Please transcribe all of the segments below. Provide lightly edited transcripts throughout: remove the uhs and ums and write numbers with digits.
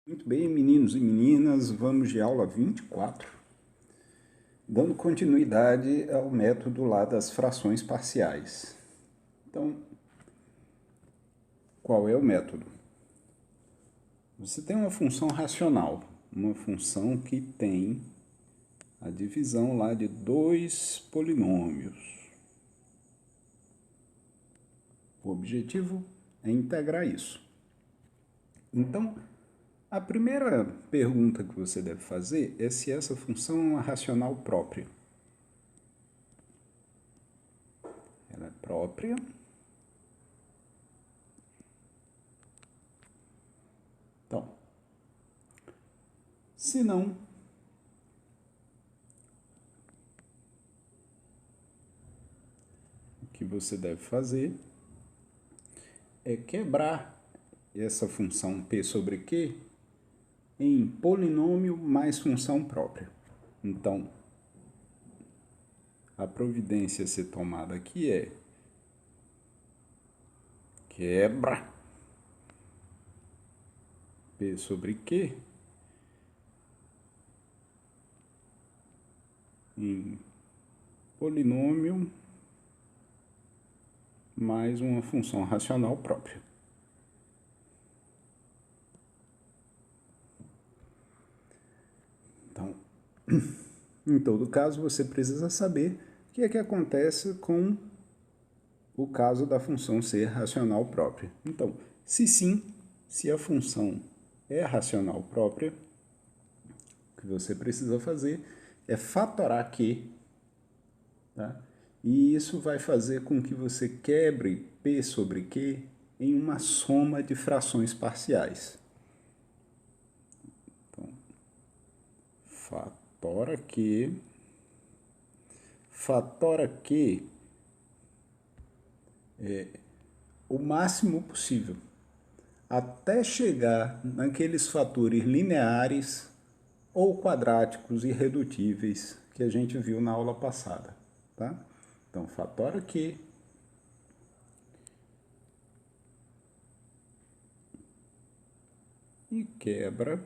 Muito bem, meninos e meninas, vamos de aula 24, dando continuidade ao método lá das frações parciais. Então, qual é o método? Você tem uma função racional, uma função que tem a divisão lá de dois polinômios. O objetivo é integrar isso. Então, a primeira pergunta que você deve fazer é se essa função é uma racional própria. Ela é própria. Então, se não, o que você deve fazer é quebrar essa função P sobre Q em polinômio mais função própria. Então, a providência a ser tomada aqui é quebra P sobre Q em polinômio mais uma função racional própria. Então, em todo caso, você precisa saber o que é que acontece com o caso da função ser racional própria. Então, se sim, se a função é racional própria, o que você precisa fazer é fatorar Q, tá? E isso vai fazer com que você quebre P sobre Q em uma soma de frações parciais. Então, fatora Q o máximo possível, até chegar naqueles fatores lineares ou quadráticos irredutíveis que a gente viu na aula passada, tá? Então, fatora Q e quebra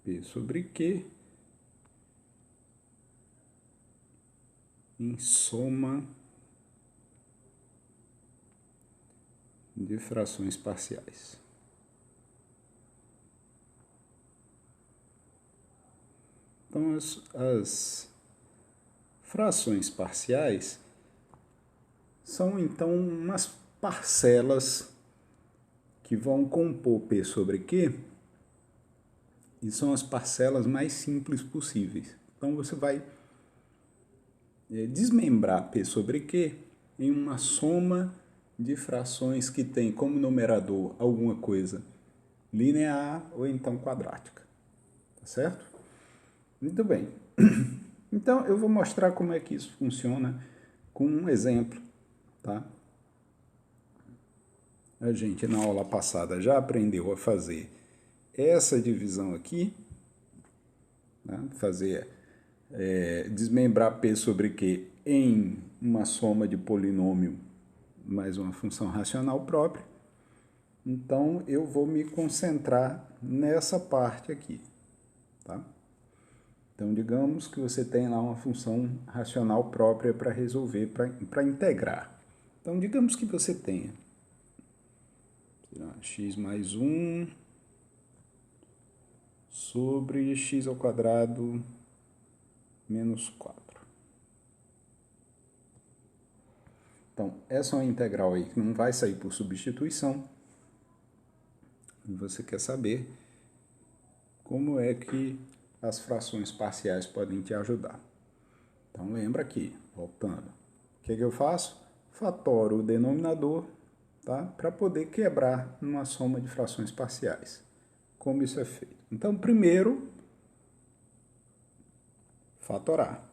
P sobre Q em soma de frações parciais. Então, as frações parciais são, então, umas parcelas que vão compor P sobre Q e são as parcelas mais simples possíveis. Então, você vai desmembrar P sobre Q em uma soma de frações que tem como numerador alguma coisa linear ou então quadrática. Tá certo? Muito bem. Então, eu vou mostrar como é que isso funciona com um exemplo, tá? A gente, na aula passada, já aprendeu a fazer essa divisão aqui, né? Desmembrar P sobre Q em uma soma de polinômio mais uma função racional própria. Então, eu vou me concentrar nessa parte aqui, tá? Então, digamos que você tem lá uma função racional própria para resolver, para integrar. Então, digamos que você tenha x mais 1 sobre x ao quadrado menos 4. Então, essa é uma integral aí que não vai sair por substituição. E você quer saber como é que as frações parciais podem te ajudar. Então, lembra aqui, voltando. O que eu faço? Fatoro o denominador, tá? Para poder quebrar numa soma de frações parciais. Como isso é feito? Então, primeiro, fatorar.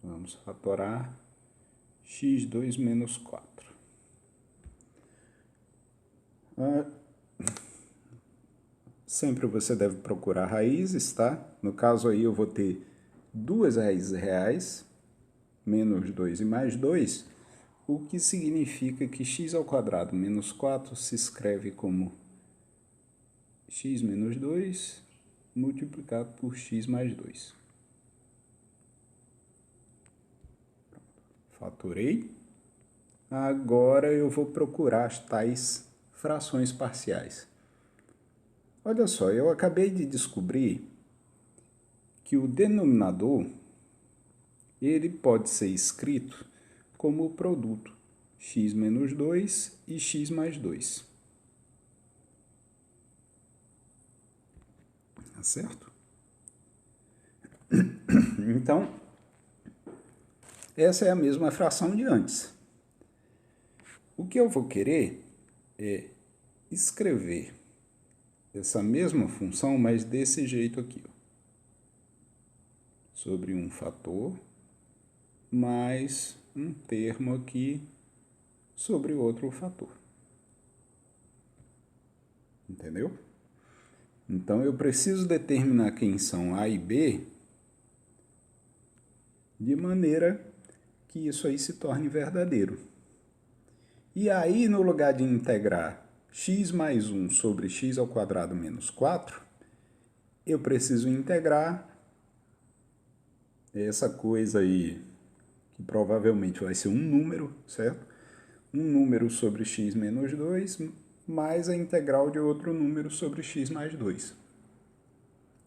Vamos fatorar x2 menos 4. Sempre você deve procurar raízes, tá? No caso aí eu vou ter duas raízes reais, menos 2 e mais 2, o que significa que x² menos 4 se escreve como x menos 2 multiplicado por x mais 2. Fatorei. Agora eu vou procurar as tais frações parciais. Olha só, eu acabei de descobrir que o denominador ele pode ser escrito como o produto x menos 2 e x mais 2. Tá certo? Então, essa é a mesma fração de antes. O que eu vou querer é escrever essa mesma função, mas desse jeito aqui, ó. Sobre um fator, mais um termo aqui sobre outro fator. Entendeu? Então, eu preciso determinar quem são A e B de maneira que isso aí se torne verdadeiro. E aí, no lugar de integrar x mais 1 sobre x² menos 4, eu preciso integrar essa coisa aí, que provavelmente vai ser um número, certo? Um número sobre x menos 2, mais a integral de outro número sobre x mais 2.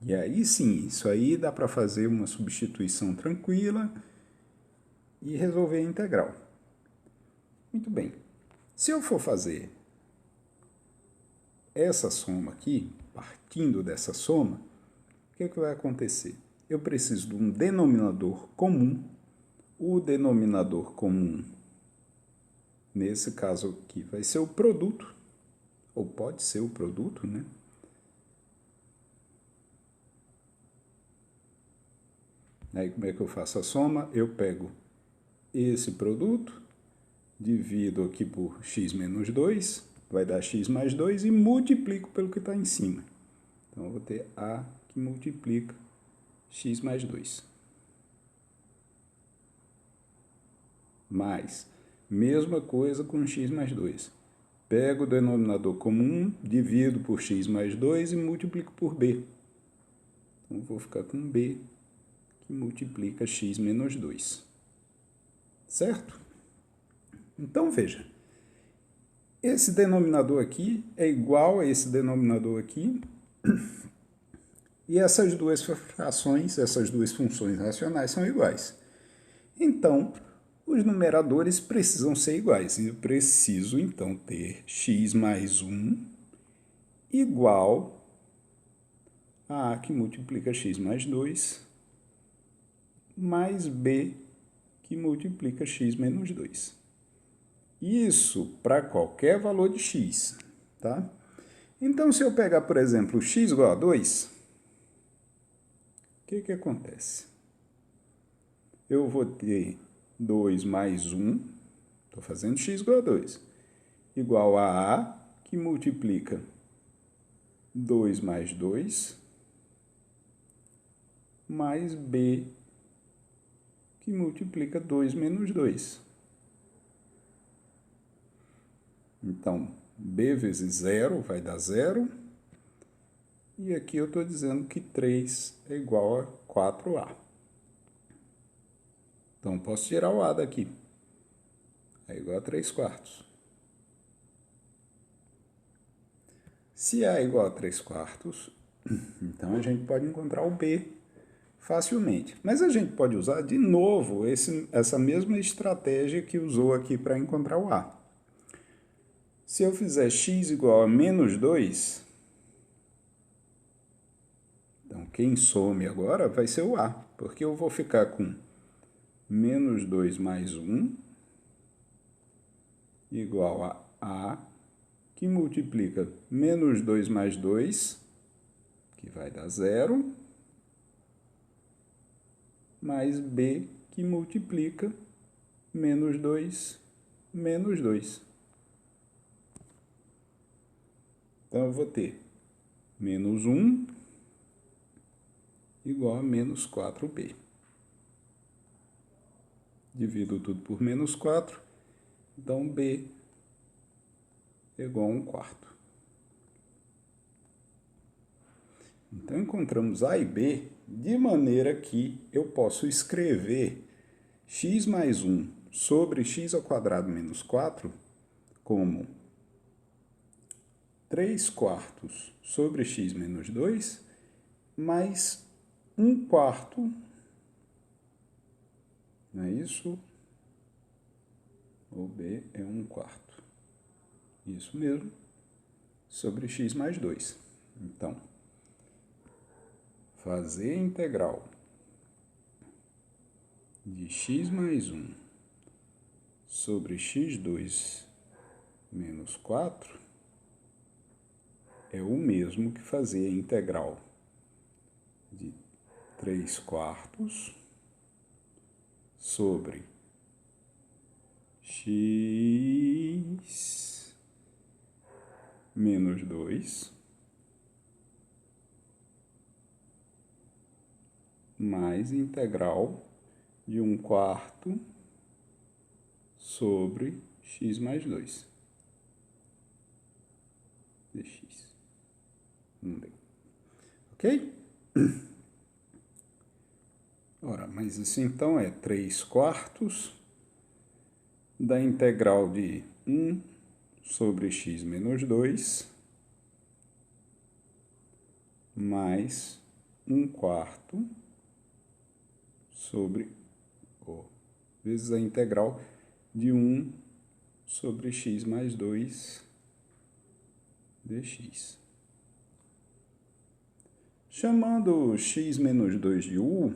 E aí sim, isso aí dá para fazer uma substituição tranquila e resolver a integral. Muito bem. Se eu for fazer essa soma aqui, partindo dessa soma, o que vai acontecer? Eu preciso de um denominador comum. O denominador comum, nesse caso aqui, vai ser o produto, ou pode ser o produto, né? Aí como é que eu faço a soma? Eu pego esse produto, divido aqui por x menos 2, vai dar x mais 2 e multiplico pelo que está em cima. Então, eu vou ter A que multiplica x mais 2. Mais, mesma coisa com x mais 2. Pego o denominador comum, divido por x mais 2 e multiplico por b. Então, vou ficar com b que multiplica x menos 2. Certo? Então, veja. Esse denominador aqui é igual a esse denominador aqui. E essas duas frações, essas duas funções racionais são iguais. Então, os numeradores precisam ser iguais. Eu preciso, então, ter x mais 1 igual a A que multiplica x mais 2, mais B que multiplica x menos 2. Isso para qualquer valor de x, tá? Então, se eu pegar, por exemplo, x igual a 2, o que acontece? Eu vou ter 2 mais 1, estou fazendo x igual a 2, igual a A, que multiplica 2 mais 2, mais B, que multiplica 2 menos 2. Então, B vezes 0 vai dar 0. E aqui eu estou dizendo que 3 é igual a 4A. Então, posso tirar o A daqui. É igual a 3/4. Se A é igual a 3/4, então a gente pode encontrar o B facilmente. Mas a gente pode usar de novo essa mesma estratégia que usou aqui para encontrar o A. Se eu fizer x igual a menos 2, então quem some agora vai ser o A, porque eu vou ficar com menos 2 mais 1 igual a A, que multiplica menos 2 mais 2, que vai dar 0, mais B, que multiplica menos 2, menos 2. Então, eu vou ter menos 1 igual a menos 4B. Divido tudo por menos 4 Então, b é igual a 1/4. Então, encontramos A e B de maneira que eu posso escrever x mais 1 sobre x² menos 4 como 3/4 sobre x menos 2 mais 1/4, não é isso? O B é 1/4. Isso mesmo, sobre x mais 2. Então, fazer a integral de x mais 1 sobre x2 menos 4 é o mesmo que fazer a integral de 3/4 sobre x menos 2 mais integral de 1/4 sobre x mais 2 dx. Ok? Ora, mas isso então é 3/4 da integral de 1 sobre x menos 2 mais 1/4 sobre, vezes a integral de 1 sobre x mais 2 dx. Chamando x menos 2 de u,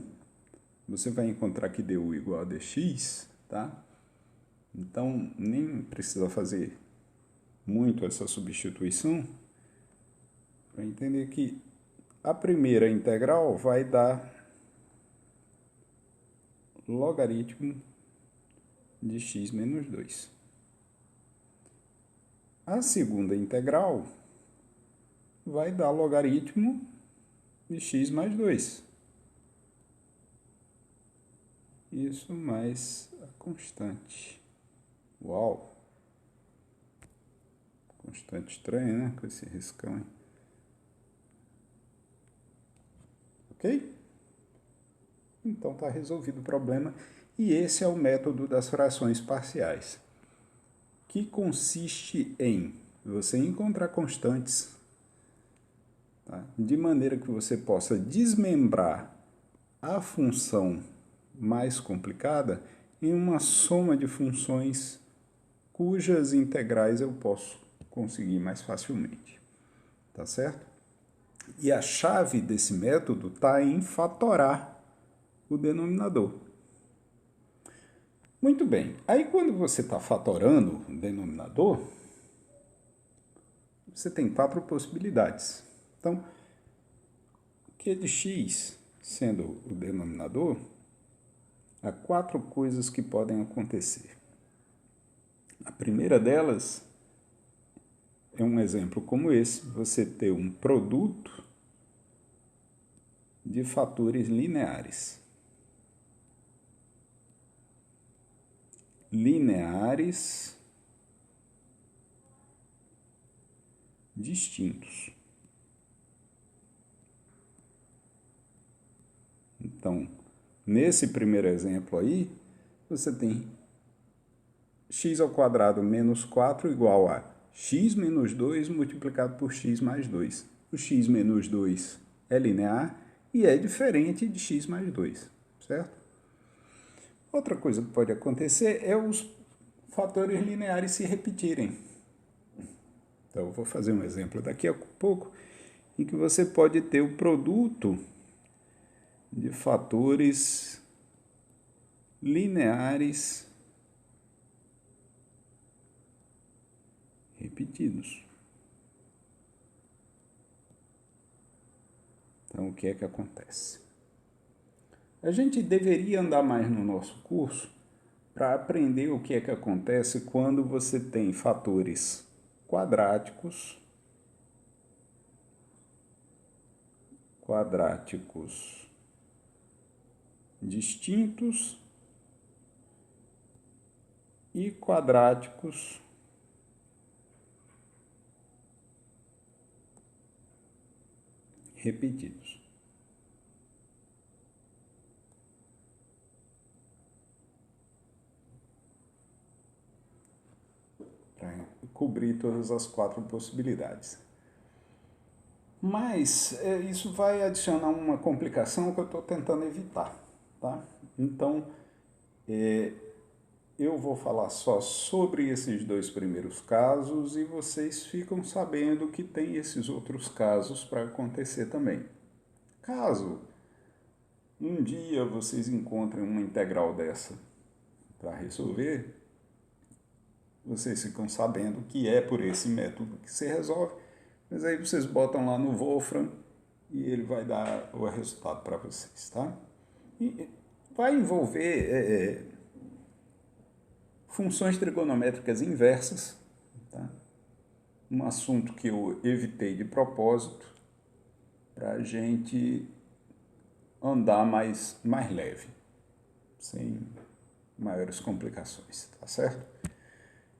você vai encontrar que du igual a dx, tá? Então, nem precisa fazer muito essa substituição para entender que a primeira integral vai dar logaritmo de x menos 2. A segunda integral vai dar logaritmo de x mais 2. Isso mais a constante. Uau! Constante estranha, né? Com esse riscão, hein? Ok? Então está resolvido o problema. E esse é o método das frações parciais, que consiste em você encontrar constantes, tá? De maneira que você possa desmembrar a função mais complicada em uma soma de funções cujas integrais eu posso conseguir mais facilmente. Tá certo? E a chave desse método está em fatorar o denominador. Muito bem. Aí, quando você está fatorando o denominador, você tem 4 possibilidades. Então, Q de x sendo o denominador, há 4 coisas que podem acontecer. A primeira delas é um exemplo como esse, você ter um produto de fatores lineares. Lineares distintos. Então, nesse primeiro exemplo aí, você tem x² menos 4 igual a x menos 2 multiplicado por x mais 2. O x menos 2 é linear e é diferente de x mais 2, certo? Outra coisa que pode acontecer é os fatores lineares se repetirem. Então, eu vou fazer um exemplo daqui a pouco, em que você pode ter o produto de fatores lineares repetidos. Então, o que é que acontece? A gente deveria andar mais no nosso curso para aprender o que é que acontece quando você tem fatores quadráticos distintos e quadráticos repetidos. Para cobrir todas as 4 possibilidades. Mas isso vai adicionar uma complicação que eu estou tentando evitar, tá? Então, eu vou falar só sobre esses 2 primeiros casos e vocês ficam sabendo que tem esses outros casos para acontecer também. Caso um dia vocês encontrem uma integral dessa para resolver, vocês ficam sabendo que é por esse método que se resolve, mas aí vocês botam lá no Wolfram e ele vai dar o resultado para vocês, tá? E vai envolver funções trigonométricas inversas, tá? Um assunto que eu evitei de propósito para a gente andar mais leve, sem maiores complicações, tá certo?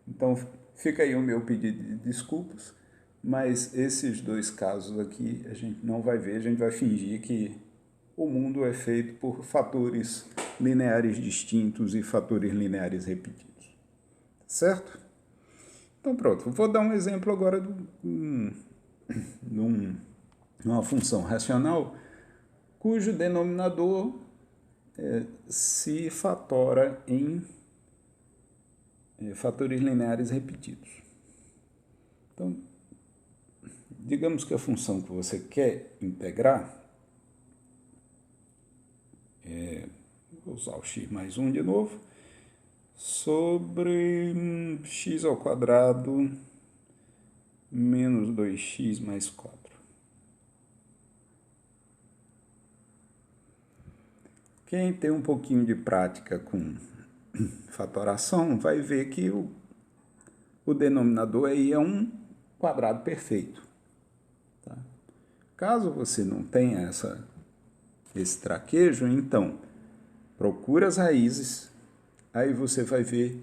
Então, fica aí o meu pedido de desculpas, mas esses 2 casos aqui a gente não vai ver, a gente vai fingir que o mundo é feito por fatores lineares distintos e fatores lineares repetidos, tá certo? Então, pronto, vou dar um exemplo agora de uma função racional cujo denominador se fatora em fatores lineares repetidos. Então, digamos que a função que você quer integrar, vou usar o x mais 1 de novo, sobre x ao quadrado menos 2x mais 4. Quem tem um pouquinho de prática com fatoração vai ver que o denominador aí é um quadrado perfeito. Tá? Caso você não tenha esse traquejo, então procura as raízes, aí você vai ver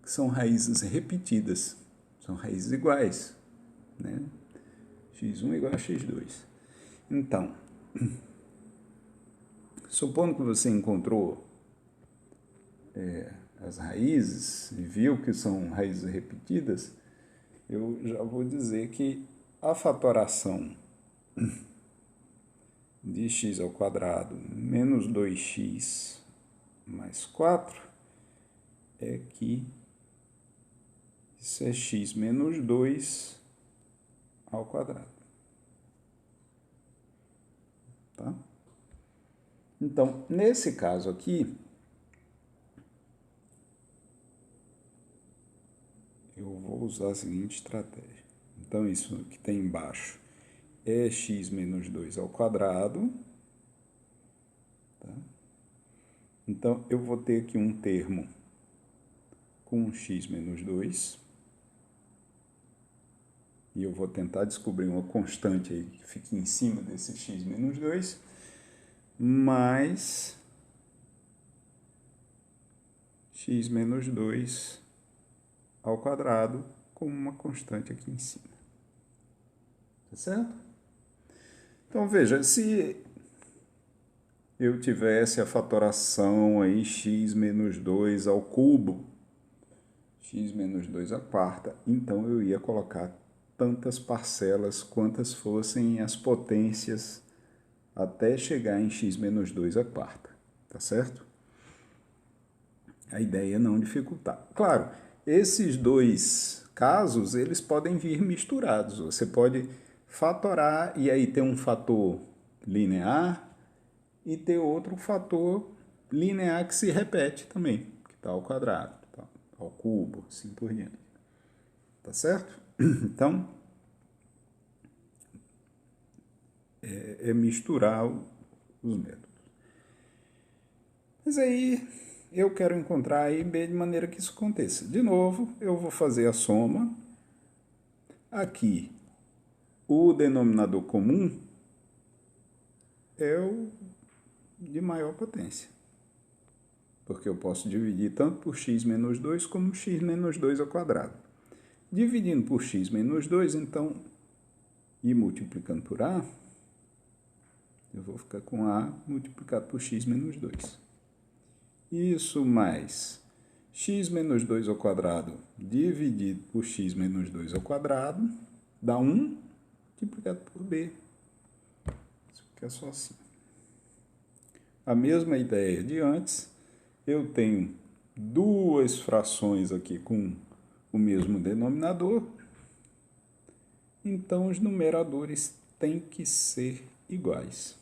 que são raízes repetidas, são raízes iguais, né? x1 igual a x2. Então, supondo que você encontrou as raízes e viu que são raízes repetidas, eu já vou dizer que a fatoração de x ao quadrado menos 2x mais 4 é que isso é x menos 2 ao quadrado. Tá? Então, nesse caso aqui, eu vou usar a seguinte estratégia. Então, isso que tem embaixo é x menos 2 ao quadrado. Tá? Então, eu vou ter aqui um termo com x menos 2. E eu vou tentar descobrir uma constante aí que fique em cima desse x menos 2, mais x menos 2 ao quadrado com uma constante aqui em cima. Tá certo? Então, veja, se eu tivesse a fatoração aí x menos 2 ao cubo, x menos 2 à quarta, então eu ia colocar tantas parcelas quantas fossem as potências até chegar em x menos 2 à quarta, tá certo? A ideia é não dificultar. Claro, esses 2 casos, eles podem vir misturados. Você pode fatorar e aí ter um fator linear e ter outro fator linear que se repete também, que está ao quadrado, tá? Ao cubo, assim por diante. Tá certo? Então, é misturar os métodos. Mas aí eu quero encontrar a I e B de maneira que isso aconteça. De novo, eu vou fazer a soma. Aqui, o denominador comum é o de maior potência. porque eu posso dividir tanto por x menos 2 como x menos 2 ao quadrado. Dividindo por x menos 2, então, e multiplicando por a, eu vou ficar com a multiplicado por x menos 2. Isso mais x menos 2 ao quadrado dividido por x menos 2 ao quadrado dá 1 multiplicado por b. Isso fica só assim. A mesma ideia de antes, eu tenho duas frações aqui com o mesmo denominador, então os numeradores têm que ser iguais.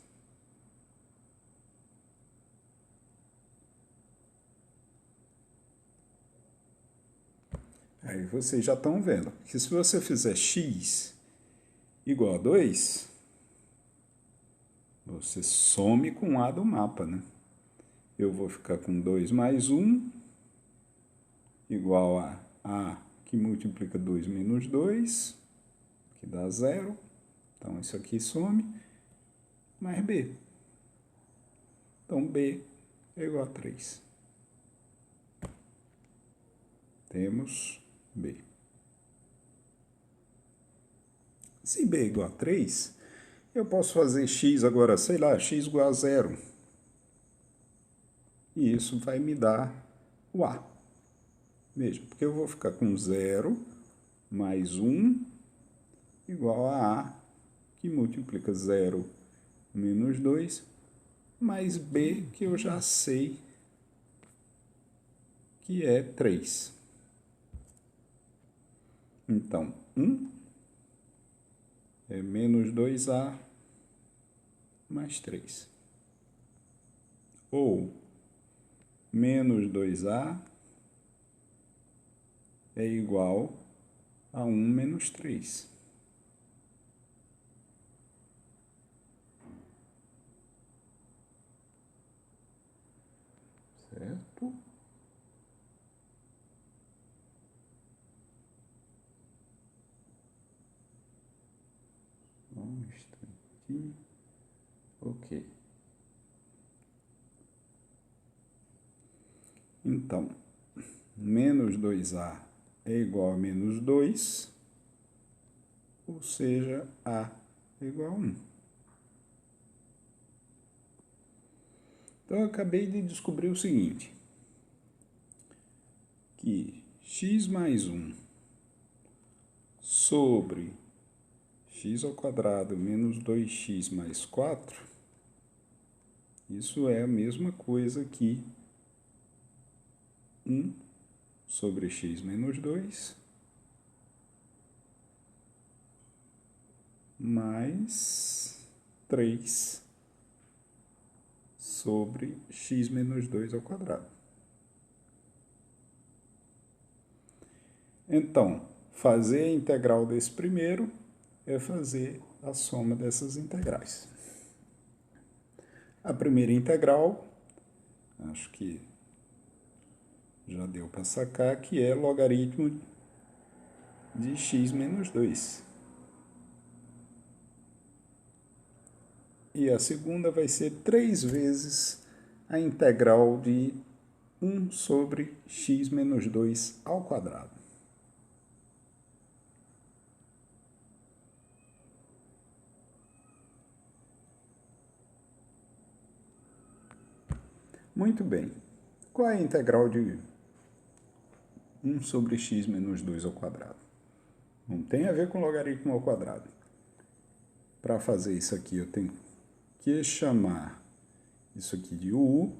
Aí vocês já estão vendo que se você fizer x igual a 2, você some com a do mapa, né? Eu vou ficar com 2 mais 1 igual a que multiplica 2 menos 2, que dá 0. Então, isso aqui some, mais b. Então, b é igual a 3. Temos b. Se b é igual a 3, eu posso fazer x agora, sei lá, x igual a 0. E isso vai me dar o a. Veja, porque eu vou ficar com 0 mais 1 igual a a, que multiplica 0 menos 2, mais b, que eu já sei que é 3. Então, 1 é menos 2a mais 3. Ou menos 2a é igual a 1 menos 3. Certo? Um instantinho. Ok. Então, menos 2a é igual a menos 2, ou seja, a é igual a 1. Então, eu acabei de descobrir o seguinte, que x mais 1 sobre x ao quadrado menos 2x mais 4, isso é a mesma coisa que 1 sobre x menos 2 mais 3 sobre x menos 2 ao quadrado. Então, fazer a integral desse primeiro é fazer a soma dessas integrais. A primeira integral, acho que já deu para sacar, que é logaritmo de x menos 2. E a segunda vai ser 3 vezes a integral de 1 sobre x menos 2 ao quadrado. Muito bem. Qual é a integral de 1 sobre x menos 2 ao quadrado? Não tem a ver com logaritmo ao quadrado. Para fazer isso aqui, eu tenho que chamar isso aqui de u.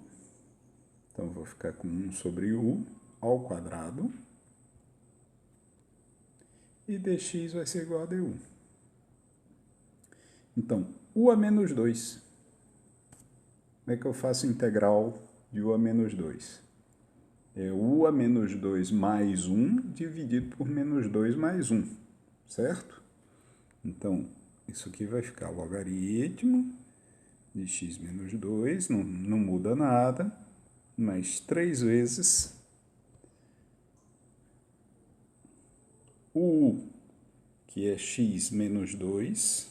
Então, eu vou ficar com 1 sobre u ao quadrado. E dx vai ser igual a du. Então, u a menos 2. Como é que eu faço integral de u a menos 2? É u a menos 2 mais 1 dividido por menos 2 mais 1, certo? Então, isso aqui vai ficar logaritmo de x menos 2, não muda nada, mais 3 vezes o u, que é x menos 2,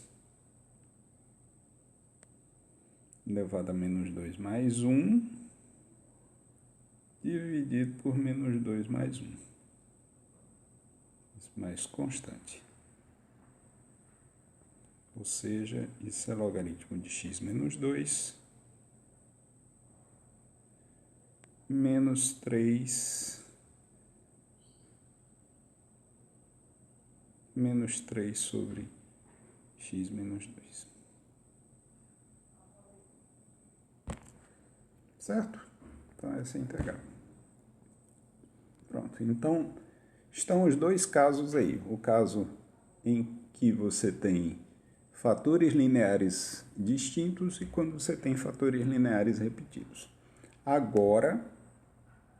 elevado a menos 2 mais 1, dividido por menos 2 mais 1. Mais constante. Ou seja, isso é logaritmo de x menos 2 menos 3 sobre x menos 2. Certo? Então, essa é a integral. Pronto. Então, estão os dois casos aí. O caso em que você tem fatores lineares distintos e quando você tem fatores lineares repetidos. Agora,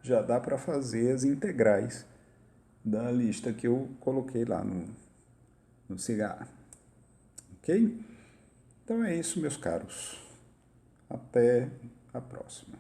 já dá para fazer as integrais da lista que eu coloquei lá no cigarro. Ok? Então é isso, meus caros. Até a próxima.